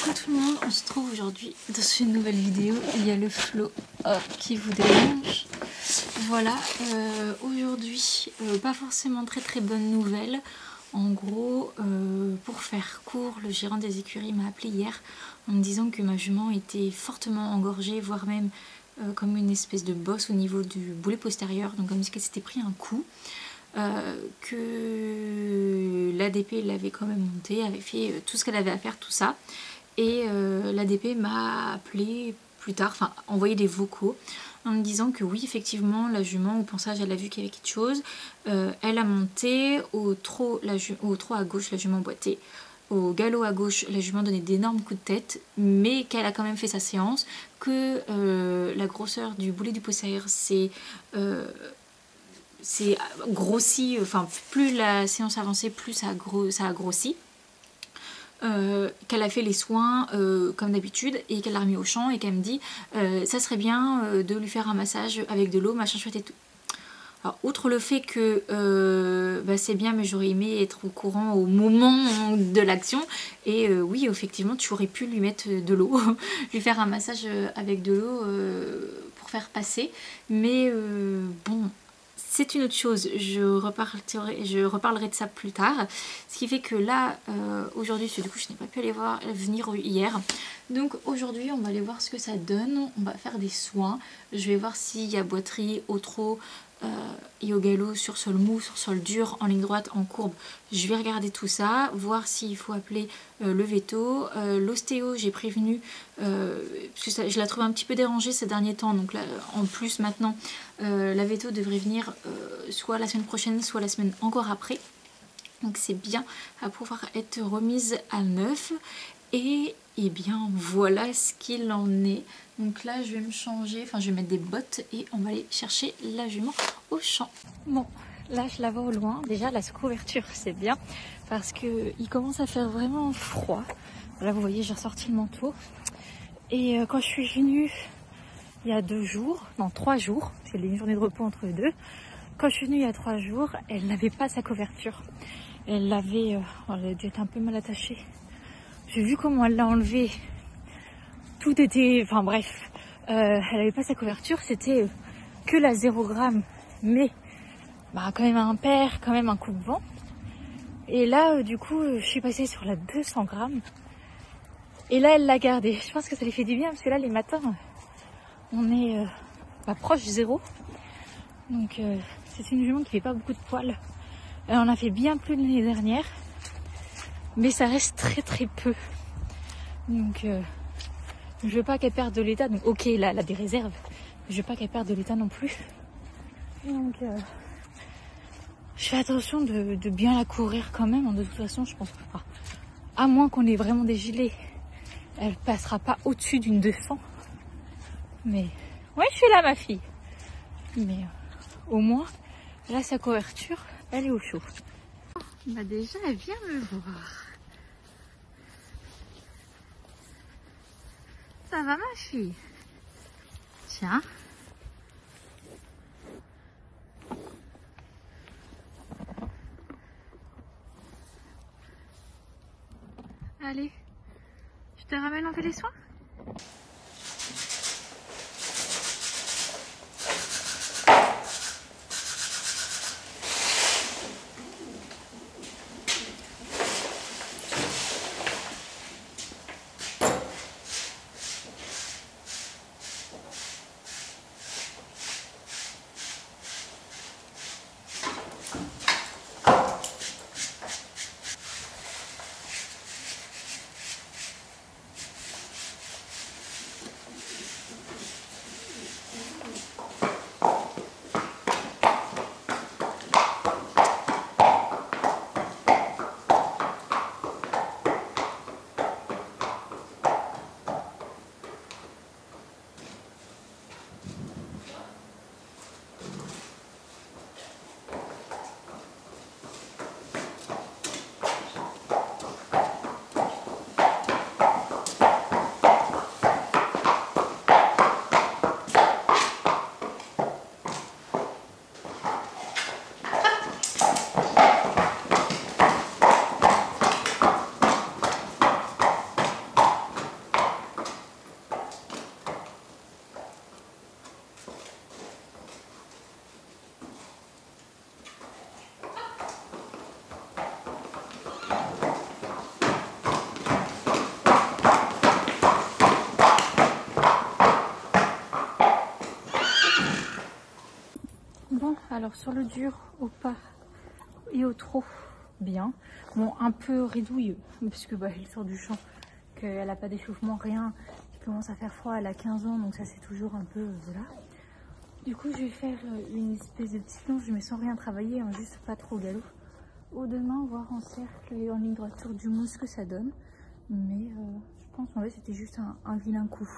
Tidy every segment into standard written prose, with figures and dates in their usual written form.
Coucou tout le monde, on se trouve aujourd'hui dans une nouvelle vidéo. Il y a le flow qui vous dérange. Voilà, aujourd'hui, pas forcément très bonne nouvelle. En gros, pour faire court, le gérant des écuries m'a appelé hier en me disant que ma jument était fortement engorgée, voire même comme une espèce de bosse au niveau du boulet postérieur, donc comme si elle s'était pris un coup. Que l'ADP l'avait quand même monté, avait fait tout ce qu'elle avait à faire, tout ça. Et l'ADP m'a appelé plus tard, enfin envoyé des vocaux en me disant que oui, effectivement, la jument au ponçage, elle a vu qu'il y avait quelque chose. Elle a monté au trot à gauche, la jument boitait. Au galop à gauche, la jument donnait d'énormes coups de tête, mais qu'elle a quand même fait sa séance, que la grosseur du boulet du postérieur c'est grossi, enfin plus la séance avançait, plus ça a grossi. Qu'elle a fait les soins comme d'habitude et qu'elle l'a remis au champ et qu'elle me dit ça serait bien de lui faire un massage avec de l'eau, machin chouette et tout. Alors outre le fait que c'est bien, mais j'aurais aimé être au courant au moment de l'action, et oui, effectivement tu aurais pu lui mettre de l'eau, lui faire un massage avec de l'eau pour faire passer, mais bon, c'est une autre chose, je reparlerai de ça plus tard. Ce qui fait que là, aujourd'hui, du coup, je n'ai pas pu venir hier. Donc aujourd'hui, on va aller voir ce que ça donne. On va faire des soins. Je vais voir s'il y a boiterie au trot et au galop, sur sol mou, sur sol dur, en ligne droite, en courbe. Je vais regarder tout ça, voir s'il faut appeler le veto. L'ostéo, j'ai prévenu, parce que je la trouve un petit peu dérangée ces derniers temps. Donc là, en plus maintenant, la veto devrait venir soit la semaine prochaine, soit la semaine encore après. Donc c'est bien à pouvoir être remise à neuf. Et bien voilà ce qu'il en est. Donc là je vais me changer, enfin je vais mettre des bottes et on va aller chercher la jument au champ. Bon, là je la vois au loin. Déjà la couverture c'est bien parce que il commence à faire vraiment froid. Là vous voyez j'ai ressorti le manteau. Et quand je suis venue il y a 2 jours, non 3 jours, parce qu'il y a une journée de repos entre les deux. Quand je suis venue il y a 3 jours, elle n'avait pas sa couverture. Elle a dû être un peu mal attachée. J'ai vu comment elle l'a enlevé. Tout était... Enfin bref. Elle n'avait pas sa couverture. C'était que la 0 g. Mais quand même un paire, quand même un coup de vent. Et là, du coup, je suis passée sur la 200 g. Et là, elle l'a gardée. Je pense que ça lui fait du bien. Parce que là, les matins, on est proche du 0. Donc, c'est une jument qui fait pas beaucoup de poils. Elle en a fait bien plus l'année dernière. Mais ça reste très peu. Donc je veux pas qu'elle perde de l'état. Donc ok, là elle a des réserves. Je veux pas qu'elle perde de l'état non plus. Donc je fais attention de bien la courir quand même. De toute façon, je pense que à moins qu'on ait vraiment des gilets, elle passera pas au-dessus d'une 200. Mais ouais, je suis là ma fille. Mais au moins, là sa couverture, elle est au chaud. Déjà elle vient me voir. Ça va ma fille? Tiens. Allez, je te ramène, on fait les soins? Alors sur le dur, au pas et au trop, bien. Bon, un peu ridouilleux, parce que elle sort du champ, qu'elle n'a pas d'échauffement, rien. Il commence à faire froid, elle a 15 ans, donc ça c'est toujours un peu, voilà. Du coup, je vais faire une espèce de petite longe, mais sans rien travailler, hein, juste pas trop galop. Ou demain, voir en cercle et en ligne droite du mousse ce que ça donne. Mais je pense en fait c'était juste un vilain coup.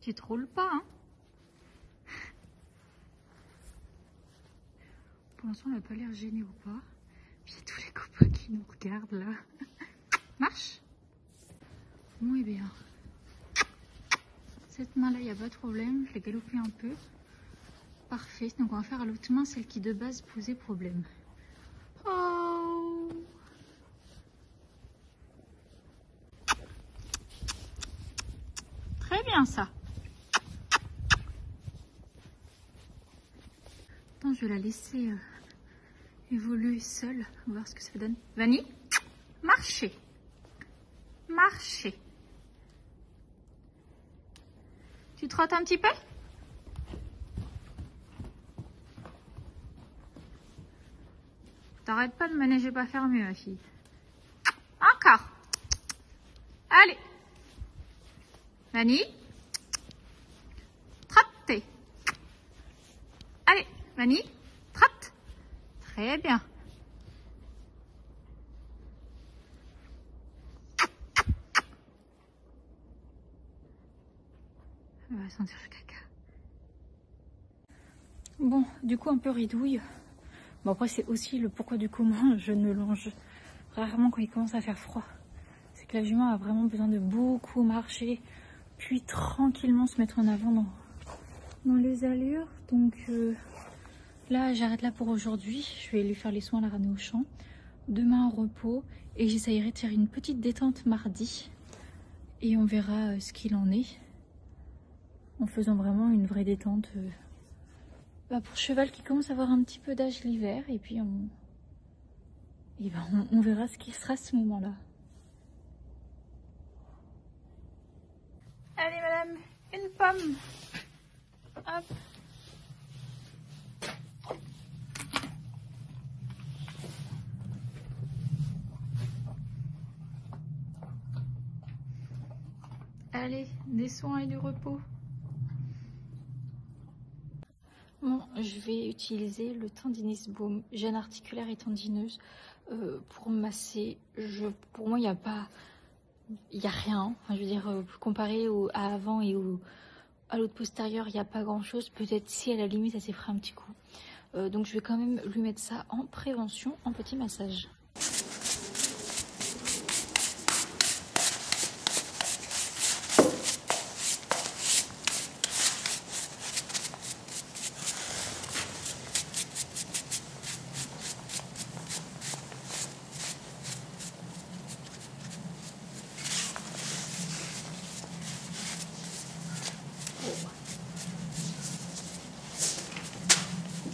Tu te roules pas, hein? Pour l'instant, elle n'a pas l'air gênée ou pas. Puis il y a tous les copains qui nous regardent là. Marche. Bon, et bien. Cette main-là, il n'y a pas de problème. Je l'ai galopé un peu. Parfait. Donc, on va faire à l'autre main, celle qui de base posait problème. Oh! Très bien, ça. Attends, je vais la laisser évoluer seule. On va voir ce que ça donne. Vanille, marchez. Marchez. Tu trottes un petit peu? T'arrêtes pas de me neiger pas faire mieux, ma fille. Encore. Allez. Vanille. Trottez. Allez, Vanille. Trotte. Très bien. Elle va sentir le caca. Bon, du coup, un peu ridouille. Bon, après, c'est aussi le pourquoi du comment je ne longe rarement quand il commence à faire froid. C'est que la jument a vraiment besoin de beaucoup marcher, puis tranquillement se mettre en avant dans les allures. Donc là, j'arrête là pour aujourd'hui. Je vais lui faire les soins à la ramener au champ. Demain, repos. Et j'essayerai de faire une petite détente mardi. Et on verra ce qu'il en est. En faisant vraiment une vraie détente pour cheval qui commence à avoir un petit peu d'âge l'hiver. Et puis on verra ce qui sera à ce moment-là. Allez madame, une pomme. Hop. Allez, des soins et du repos. Bon, je vais utiliser le Tendinous Baume, gêne articulaire et tendineuse, pour masser. Pour moi, il n'y a rien. Enfin, je veux dire, comparé à avant et à l'autre postérieur, il n'y a pas grand-chose. Peut-être si à la limite, ça s'est fait un petit coup. Donc, je vais quand même lui mettre ça en prévention, en petit massage.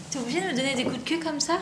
T'es obligé de me donner des coups de queue comme ça?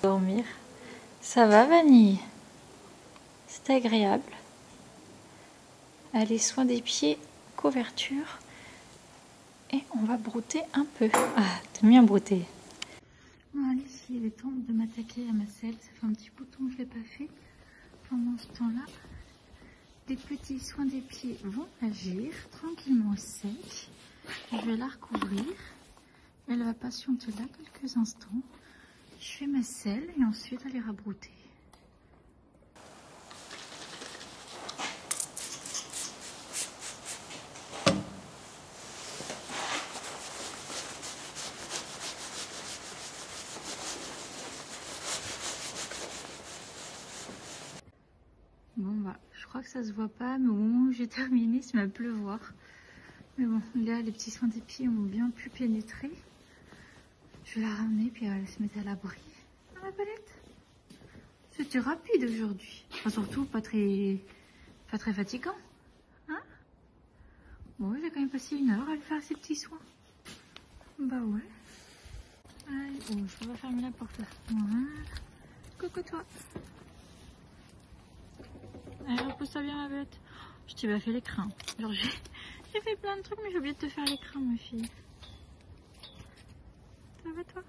Dormir. Ça va, Vanille? C'est agréable. Allez, soin des pieds, couverture. Et on va brouter un peu. Ah, t'aimes bien brouter. Bon, allez, il est temps de m'attaquer à ma selle. Ça fait un petit bout de temps que je ne l'ai pas fait. Pendant ce temps-là, les petits soins des pieds vont agir tranquillement au sec. Je vais la recouvrir. Elle va patienter là quelques instants. Je fais ma selle et ensuite elle ira brouter. crois que ça se voit pas, mais au moment où j'ai terminé, il se met à pleuvoir. Mais bon, là, les petits soins des pieds ont bien pu pénétrer. Je vais la ramener, puis elle se mettre à l'abri. Ah, ma belette. C'était rapide aujourd'hui. Enfin, surtout pas très fatigant. Hein? Bon, j'ai quand même passé 1 heure à lui faire ses petits soins. Bah ouais. Allez, oh, je vais fermer la porte là. Voilà. Coucou toi. Allez, repose-toi bien ma bête. Je t'ai pas fait l'écran. Alors j'ai fait plein de trucs, mais j'ai oublié de te faire l'écran ma fille. Ça va toi?